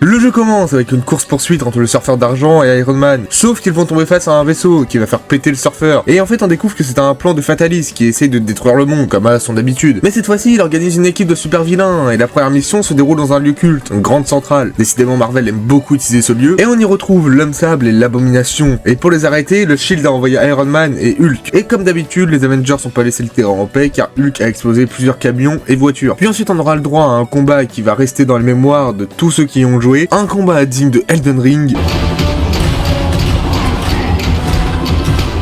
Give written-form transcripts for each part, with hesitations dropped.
Le jeu commence avec une course-poursuite entre le surfeur d'argent et Iron Man, sauf qu'ils vont tomber face à un vaisseau qui va faire péter le surfeur, et en fait on découvre que c'est un plan de Fatalis qui essaye de détruire le monde comme à son habitude. Mais cette fois-ci il organise une équipe de super vilains, et la première mission se déroule dans un lieu culte, une grande centrale. Décidément Marvel aime beaucoup utiliser ce lieu, et on y retrouve l'Homme Sable et l'Abomination, et pour les arrêter, le Shield a envoyé Iron Man et Hulk. Et comme d'habitude, les Avengers n'ont pas laissé le terrain en paix car Hulk a explosé plusieurs camions et voitures. Puis ensuite on aura le droit à un combat qui va rester dans les mémoires de tous ceux qui y ont joué, un combat digne de Elden Ring.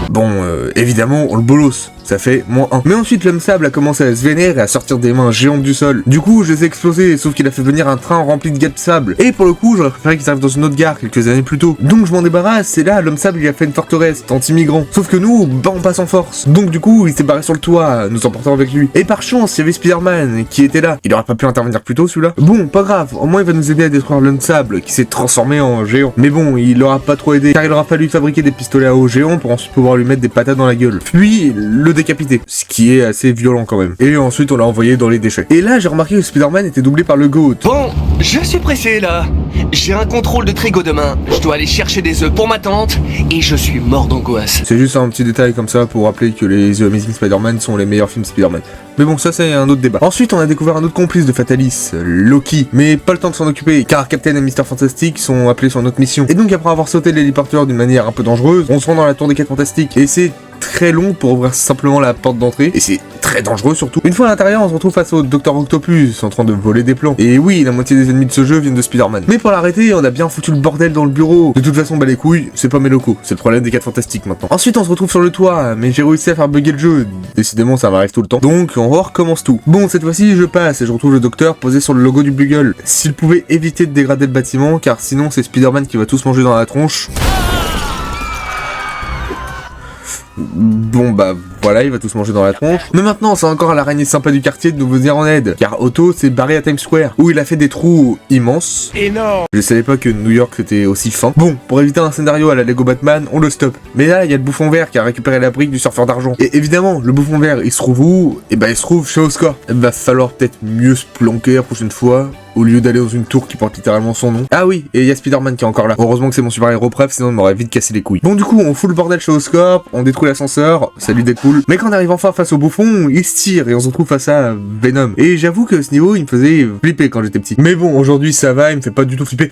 Bon, évidemment, on le bolosse. Ça fait -1. Mais ensuite, l'Homme Sable a commencé à se vénérer et à sortir des mains géantes du sol. Du coup, je les ai explosés, sauf qu'il a fait venir un train rempli de gars de sable. Et pour le coup, j'aurais préféré qu'ils arrivent dans une autre gare quelques années plus tôt. Donc je m'en débarrasse, et là, l'Homme Sable il a fait une forteresse anti-migrants. Sauf que nous, bah on passe en force. Donc du coup, il s'est barré sur le toit, nous emportant avec lui. Et par chance, il y avait Spider-Man qui était là. Il aurait pas pu intervenir plus tôt celui-là. Bon, pas grave, au moins il va nous aider à détruire l'Homme Sable qui s'est transformé en géant. Mais bon, il aura pas trop aidé, car il aura fallu fabriquer des pistolets à eau géants pour ensuite pouvoir lui mettre des patates dans la gueule. Puis, le décapiter. Ce qui est assez violent quand même. Et ensuite on l'a envoyé dans les déchets. Et là j'ai remarqué que Spider-Man était doublé par le GOAT. Bon, je suis pressé là. J'ai un contrôle de trigo demain. Je dois aller chercher des œufs pour ma tante et je suis mort d'angoisse. C'est juste un petit détail comme ça pour rappeler que les The Amazing Spider-Man sont les meilleurs films Spider-Man. Mais bon, ça c'est un autre débat. Ensuite on a découvert un autre complice de Fatalis, Loki. Mais pas le temps de s'en occuper car Captain et Mr Fantastic sont appelés sur notre mission. Et donc après avoir sauté l'héliporteur d'une manière un peu dangereuse, on se rend dans la tour des 4 Fantastiques. Et c'est très long pour ouvrir simplement la porte d'entrée, et c'est très dangereux surtout. Une fois à l'intérieur, on se retrouve face au Dr Octopus en train de voler des plans. Et oui, la moitié des ennemis de ce jeu viennent de Spider-Man. Mais pour l'arrêter, on a bien foutu le bordel dans le bureau. De toute façon, bah les couilles, c'est pas mes locaux, c'est le problème des 4 Fantastiques maintenant. Ensuite, on se retrouve sur le toit, mais j'ai réussi à faire bugger le jeu. Décidément, ça m'arrive tout le temps. Donc, on recommence tout. Bon, cette fois-ci, je passe et je retrouve le docteur posé sur le logo du Bugle. S'il pouvait éviter de dégrader le bâtiment, car sinon c'est Spider-Man qui va tous manger dans la tronche. Bon bah voilà, il va tous manger dans la tronche. Mais maintenant, c'est encore à l'araignée sympa du quartier de nous venir en aide, car Otto s'est barré à Times Square, où il a fait des trous immenses. Énorme. Je savais pas que New York c'était aussi fin. Bon, pour éviter un scénario à la Lego Batman, on le stoppe. Mais là, il y a le bouffon vert qui a récupéré la brique du surfeur d'argent. Et évidemment, le bouffon vert, il se trouve où? Et bah il se trouve chez Oscorp. Il va falloir peut-être mieux se planquer la prochaine fois, au lieu d'aller dans une tour qui porte littéralement son nom. Ah oui, et il y a Spider-Man qui est encore là. Heureusement que c'est mon super héros préf, sinon il m'aurait vite cassé les couilles. Bon du coup, on fout le bordel chez Oscorp, on détruit l'ascenseur, salut Deadpool. Mais quand on arrive enfin face au bouffon, il se tire et on se retrouve face à Venom. Et j'avoue que ce niveau, il me faisait flipper quand j'étais petit. Mais bon, aujourd'hui ça va, il me fait pas du tout flipper.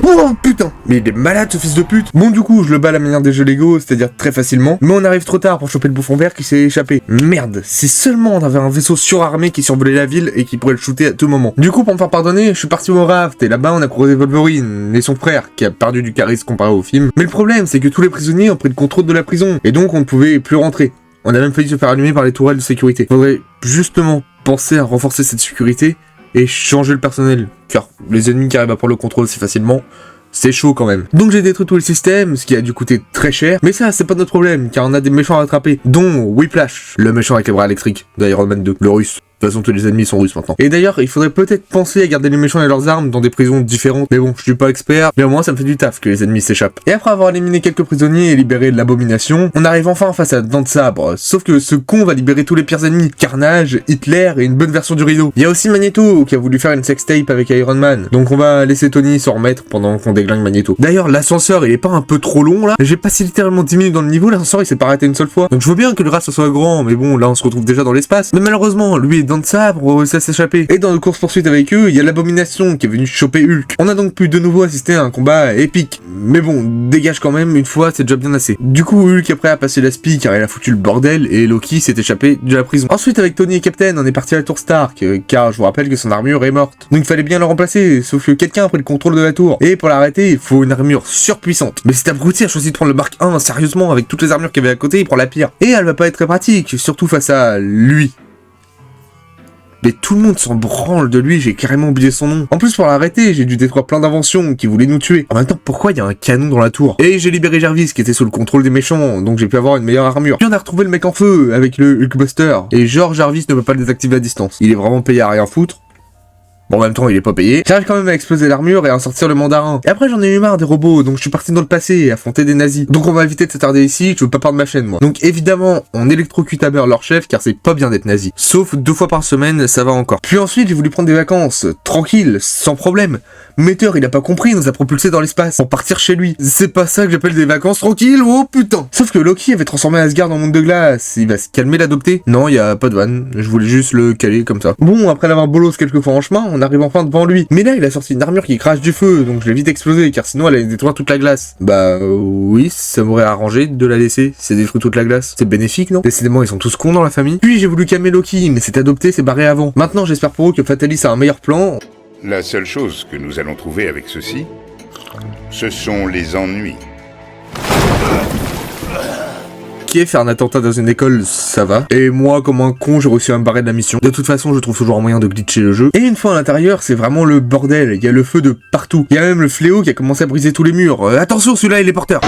Oh putain! Mais il est malade ce fils de pute! Bon du coup, je le bats à la manière des jeux Lego, c'est-à-dire très facilement. Mais on arrive trop tard pour choper le bouffon vert qui s'est échappé. Merde, si seulement on avait un vaisseau surarmé qui survolait la ville et qui pourrait le shooter à tout moment. Du coup, pour me faire pardonner, je suis parti au raft et là-bas on a croisé Wolverine et son frère qui a perdu du charisme comparé au film. Mais le problème, c'est que tous les prisonniers ont pris le contrôle de la prison et donc on ne pouvait plus rentrer. On a même failli se faire allumer par les tourelles de sécurité. Faudrait justement penser à renforcer cette sécurité et changer le personnel, car les ennemis qui arrivent à prendre le contrôle si facilement, c'est chaud quand même. Donc j'ai détruit tout le système, ce qui a dû coûter très cher, mais ça c'est pas notre problème, car on a des méchants à rattraper, dont Whiplash, le méchant avec les bras électriques d'Iron Man 2, le russe. De toute façon, tous les ennemis sont russes maintenant. Et d'ailleurs, il faudrait peut-être penser à garder les méchants et leurs armes dans des prisons différentes. Mais bon, je suis pas expert, mais au moins ça me fait du taf que les ennemis s'échappent. Et après avoir éliminé quelques prisonniers et libéré l'Abomination, on arrive enfin face à Dent de Sabre. Sauf que ce con va libérer tous les pires ennemis. Carnage, Hitler et une bonne version du rideau. Il y a aussi Magneto qui a voulu faire une sextape avec Iron Man. Donc on va laisser Tony s'en remettre pendant qu'on déglingue Magneto. D'ailleurs, l'ascenseur il est pas un peu trop long là? J'ai passé littéralement 10 minutes dans le niveau, l'ascenseur il s'est pas arrêté une seule fois. Donc je veux bien que le reste soit grand, mais bon, là on se retrouve déjà dans l'espace. Mais malheureusement, lui et Dent de Sabre ça s'échapper. Et dans le course-poursuite avec eux, il y a l'Abomination qui est venu choper Hulk. On a donc pu de nouveau assister à un combat épique. Mais bon, dégage quand même, une fois, c'est déjà bien assez. Du coup, Hulk est prêt à passer la spie car il a foutu le bordel et Loki s'est échappé de la prison. Ensuite, avec Tony et Captain, on est parti à la tour Stark, car je vous rappelle que son armure est morte. Donc il fallait bien le remplacer, sauf que quelqu'un a pris le contrôle de la tour. Et pour l'arrêter, il faut une armure surpuissante. Mais cet abruti a choisi de prendre le Mark 1, sérieusement, avec toutes les armures qu'il y avait à côté, il prend la pire. Et elle va pas être très pratique, surtout face à lui. Mais tout le monde s'en branle de lui, j'ai carrément oublié son nom. En plus, pour l'arrêter, j'ai dû détruire plein d'inventions qui voulaient nous tuer. En même temps, pourquoi il y a un canon dans la tour? Et j'ai libéré Jarvis qui était sous le contrôle des méchants, donc j'ai pu avoir une meilleure armure. Puis on a retrouvé le mec en feu avec le Hulkbuster. Et genre Jarvis ne peut pas le désactiver à distance. Il est vraiment payé à rien foutre. Bon, en même temps, il est pas payé. J'arrive quand même à exploser l'armure et à en sortir le mandarin. Et après, j'en ai eu marre des robots, donc je suis parti dans le passé et affronter des nazis. Donc on va éviter de s'attarder ici, je veux pas perdre ma chaîne, moi. Donc évidemment, on électrocute à beurre leur chef, car c'est pas bien d'être nazi. Sauf 2 fois par semaine, ça va encore. Puis ensuite, j'ai voulu prendre des vacances, tranquille, sans problème. Meteor, il a pas compris, il nous a propulsé dans l'espace pour partir chez lui. C'est pas ça que j'appelle des vacances tranquilles, oh putain. Sauf que Loki avait transformé Asgard en monde de glace, il va se calmer l'adopter. Non, y a pas de vanne, je voulais juste le caler comme ça. Bon, après l'avoir bolos quelques fois en chemin, on arrive enfin devant lui. Mais là, il a sorti une armure qui crache du feu, donc je l'ai vite explosé, car sinon elle allait détruire toute la glace. Bah oui, ça m'aurait arrangé de la laisser, c'est détruit toute la glace. C'est bénéfique, non? Décidément, ils sont tous cons dans la famille. Puis j'ai voulu calmer Loki, mais cet adopté s'est barré avant. Maintenant, j'espère pour eux que Fatalis a un meilleur plan. La seule chose que nous allons trouver avec ceci, ce sont les ennuis. Qui est faire un attentat dans une école, ça va. Et moi, comme un con, j'ai réussi à me barrer de la mission. De toute façon, je trouve toujours un moyen de glitcher le jeu. Et une fois à l'intérieur, c'est vraiment le bordel. Il y a le feu de partout. Il y a même le fléau qui a commencé à briser tous les murs. Attention, celui-là, il est porteur.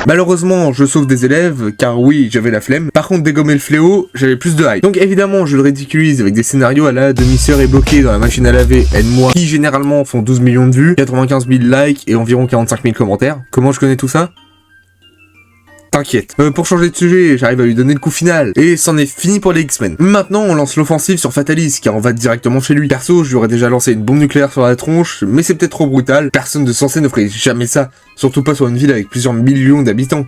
Malheureusement, je sauve des élèves, car oui, j'avais la flemme. Par contre, dégommer le fléau, j'avais plus de hype. Donc évidemment, je le ridiculise avec des scénarios à la demi-sœur est bloquée dans la machine à laver, aide-moi, qui généralement font 12 millions de vues, 95 000 likes et environ 45 000 commentaires. Comment je connais tout ça ? T'inquiète. Pour changer de sujet, j'arrive à lui donner le coup final. Et c'en est fini pour les X-Men. Maintenant, on lance l'offensive sur Fatalis, car on va directement chez lui. Perso, je lui aurais déjà lancé une bombe nucléaire sur la tronche, mais c'est peut-être trop brutal. Personne de sensé ne ferait jamais ça. Surtout pas sur une ville avec plusieurs millions d'habitants.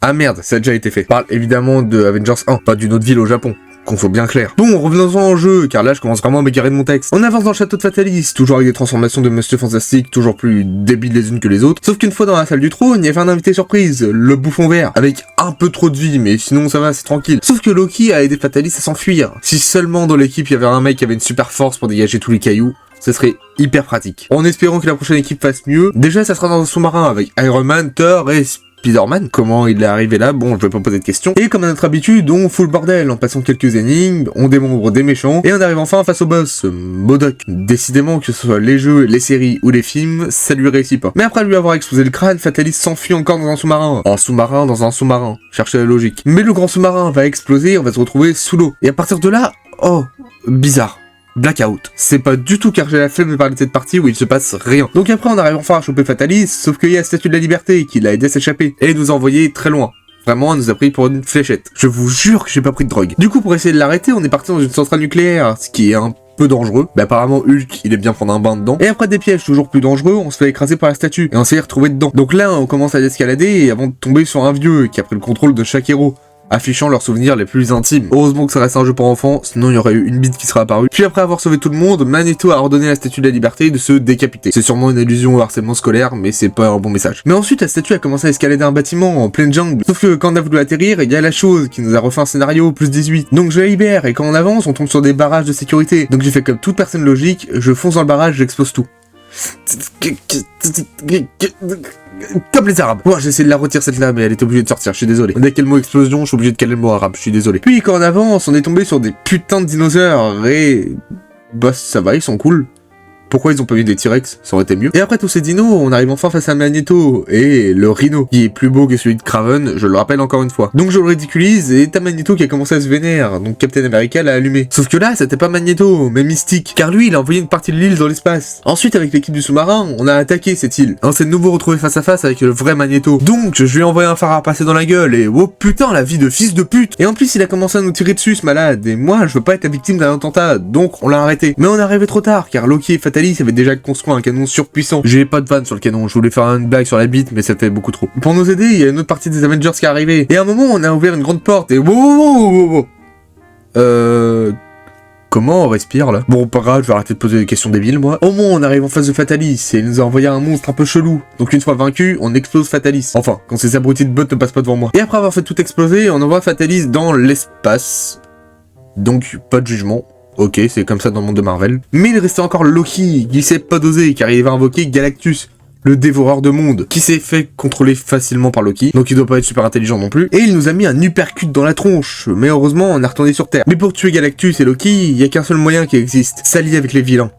Ah merde, ça a déjà été fait. Je parle évidemment de Avengers 1, pas d'une autre ville au Japon. Qu'on soit bien clair. Bon, revenons-en au jeu, car là je commence vraiment à m'égarer de mon texte. On avance dans le château de Fatalis, toujours avec des transformations de Monsieur Fantastique, toujours plus débiles les unes que les autres. Sauf qu'une fois dans la salle du trône, il y avait un invité surprise, le bouffon vert, avec un peu trop de vie, mais sinon ça va, c'est tranquille. Sauf que Loki a aidé Fatalis à s'enfuir. Si seulement dans l'équipe il y avait un mec qui avait une super force pour dégager tous les cailloux, ce serait hyper pratique. En espérant que la prochaine équipe fasse mieux, déjà ça sera dans un sous-marin avec Iron Man, Thor et Spider-Man. Comment il est arrivé là? Bon, je vais pas poser de questions. Et comme à notre habitude, on fout le bordel en passant quelques énigmes, on démembre des méchants, et on arrive enfin face au boss, MODOK. Décidément, que ce soit les jeux, les séries ou les films, ça lui réussit pas. Mais après lui avoir explosé le crâne, Fatalis s'enfuit encore dans un sous-marin. Un sous-marin dans un sous-marin. Cherchez la logique. Mais le grand sous-marin va exploser, on va se retrouver sous l'eau. Et à partir de là, oh, bizarre. Blackout. C'est pas du tout car j'ai la flemme de parler de cette partie où il se passe rien. Donc après on arrive enfin à choper Fatalis, sauf qu'il y a la Statue de la Liberté qui l'a aidé à s'échapper et nous a envoyé très loin. Vraiment, elle nous a pris pour une fléchette. Je vous jure que j'ai pas pris de drogue. Du coup, pour essayer de l'arrêter, on est parti dans une centrale nucléaire, ce qui est un peu dangereux. Mais apparemment, Hulk, il aime bien prendre un bain dedans. Et après des pièges toujours plus dangereux, on se fait écraser par la statue et on s'est retrouvé dedans. Donc là, on commence à escalader et avant de tomber sur un vieux qui a pris le contrôle de chaque héros, affichant leurs souvenirs les plus intimes. Heureusement que ça reste un jeu pour enfants, sinon il y aurait eu une bite qui serait apparue. Puis après avoir sauvé tout le monde, Magneto a ordonné à la Statue de la Liberté de se décapiter. C'est sûrement une allusion au harcèlement scolaire, mais c'est pas un bon message. Mais ensuite, la statue a commencé à escalader un bâtiment en pleine jungle. Sauf que quand on a voulu atterrir, il y a la chose qui nous a refait un scénario plus 18. Donc je la libère, et quand on avance, on tombe sur des barrages de sécurité. Donc j'ai fait comme toute personne logique, je fonce dans le barrage, j'explose tout. Comme les arabes. Bon, j'ai essayé de la retirer cette là, mais elle était obligée de sortir, je suis désolé. Dès qu'il y a le mot explosion, je suis obligé de caler le mot arabe, je suis désolé. Puis quand on avance, on est tombé sur des putains de dinosaures, et... bah ça va, ils sont cool. Pourquoi ils ont pas vu des T-Rex? Ça aurait été mieux. Et après tous ces dinos, on arrive enfin face à Magneto, et le Rhino, qui est plus beau que celui de Kraven, je le rappelle encore une fois. Donc je le ridiculise, et t'as Magneto qui a commencé à se vénérer, donc Captain America l'a allumé. Sauf que là, c'était pas Magneto, mais Mystique, car lui, il a envoyé une partie de l'île dans l'espace. Ensuite, avec l'équipe du sous-marin, on a attaqué cette île. On s'est de nouveau retrouvé face à face avec le vrai Magneto. Donc, je lui ai envoyé un phare à passer dans la gueule, et oh putain, la vie de fils de pute. Et en plus, il a commencé à nous tirer dessus, ce malade, et moi, je veux pas être la victime d'un attentat, donc on l'a arrêté. Mais on est arrivé trop tard, car Loki et Fatalis avaient déjà construit un canon surpuissant. J'ai pas de vanne sur le canon, je voulais faire une blague sur la bite, mais ça fait beaucoup trop. Pour nous aider, il y a une autre partie des Avengers qui est arrivée. Et à un moment, on a ouvert une grande porte, et wow. Comment on respire là? Bon, pas grave, je vais arrêter de poser des questions débiles moi. Au moins, on arrive en face de Fatalis et il nous a envoyé un monstre un peu chelou. Donc une fois vaincu, on explose Fatalis. Enfin, quand ces abrutis de bots ne passent pas devant moi. Et après avoir fait tout exploser, on envoie Fatalis dans l'espace. Donc, pas de jugement. Ok, c'est comme ça dans le monde de Marvel. Mais il restait encore Loki, qui s'est pas dosé, car il va invoquer Galactus, le dévoreur de monde, qui s'est fait contrôler facilement par Loki, donc il doit pas être super intelligent non plus. Et il nous a mis un uppercut dans la tronche, mais heureusement on est retourné sur Terre. Mais pour tuer Galactus et Loki, il y a qu'un seul moyen qui existe, s'allier avec les vilains.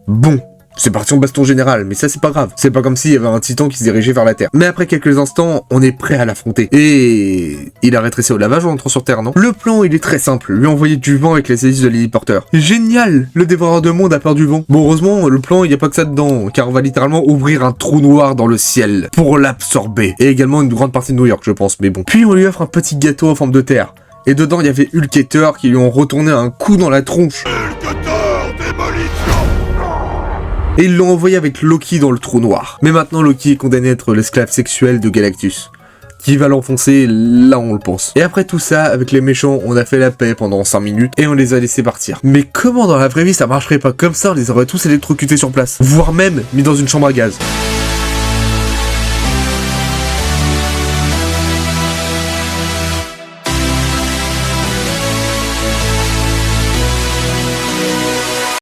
Bon, c'est parti en baston général, mais ça c'est pas grave. C'est pas comme s'il y avait un titan qui se dirigeait vers la Terre. Mais après quelques instants, on est prêt à l'affronter. Et il a rétréci au lavage en entrant sur Terre, non? Le plan, il est très simple. Lui envoyer du vent avec les hélices de l'héliporteur. Génial! Le dévoreur de monde a peur du vent. Bon, heureusement, le plan, il y a pas que ça dedans, car on va littéralement ouvrir un trou noir dans le ciel pour l'absorber. Et également une grande partie de New York, je pense, mais bon. Puis on lui offre un petit gâteau en forme de terre. Et dedans, il y avait Hulk et Thor qui lui ont retourné un coup dans la tronche. Et ils l'ont envoyé avec Loki dans le trou noir. Mais maintenant, Loki est condamné à être l'esclave sexuel de Galactus, qui va l'enfoncer là où on le pense. Et après tout ça, avec les méchants, on a fait la paix pendant 5 minutes et on les a laissés partir. Mais comment dans la vraie vie ça marcherait pas comme ça? On les aurait tous électrocutés sur place, voire même mis dans une chambre à gaz.